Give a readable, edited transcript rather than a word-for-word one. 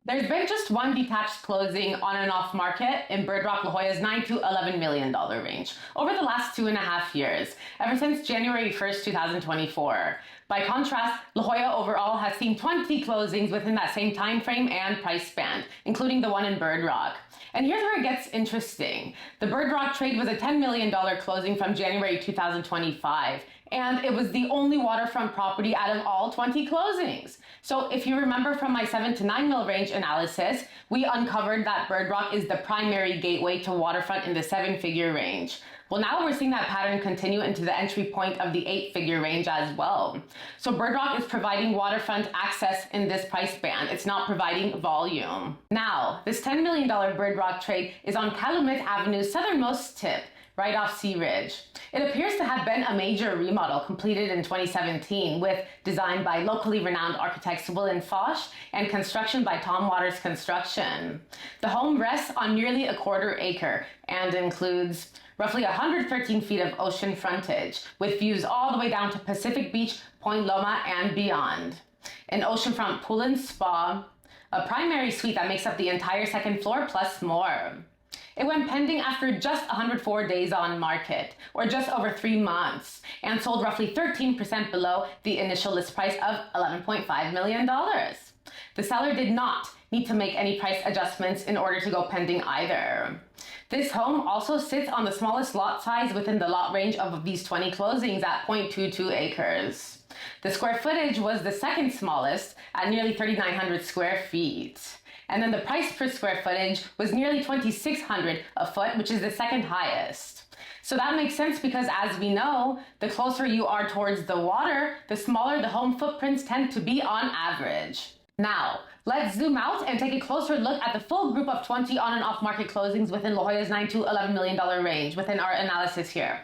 There's been just one detached closing on and off market in Bird Rock, La Jolla's $9 to $11 million range over the last 2.5 years, ever since January 1st, 2024. By contrast, La Jolla overall has seen 20 closings within that same time frame and price band, including the one in Bird Rock. And here's where it gets interesting. The Bird Rock trade was a $10 million closing from January 2025, and it was the only waterfront property out of all 20 closings. So if you remember from my 7 to 9 mil range analysis, we uncovered that Bird Rock is the primary gateway to waterfront in the 7-figure range. Well, now we're seeing that pattern continue into the entry point of the 8-figure range as well. So Bird Rock is providing waterfront access in this price band. It's not providing volume. Now, this $10 million Bird Rock trade is on Calumet Avenue's southernmost tip, right off Sea Ridge. It appears to have been a major remodel completed in 2017 with design by locally renowned architects Will and Foch and construction by Tom Waters Construction. The home rests on nearly a quarter acre and includes roughly 113 feet of ocean frontage with views all the way down to Pacific Beach, Point Loma, and beyond. An oceanfront pool and spa, a primary suite that makes up the entire second floor plus more. It went pending after just 104 days on market, or just over 3 months, and sold roughly 13% below the initial list price of $11.5 million. The seller did not need to make any price adjustments in order to go pending either. This home also sits on the smallest lot size within the lot range of these 20 closings at 0.22 acres. The square footage was the second smallest at nearly 3,900 square feet. And then the price per square footage was nearly $2,600 a foot, which is the second highest. So that makes sense because, as we know, the closer you are towards the water, the smaller the home footprints tend to be on average. Now, let's zoom out and take a closer look at the full group of 20 on and off market closings within La Jolla's $9 to $11 million range within our analysis here.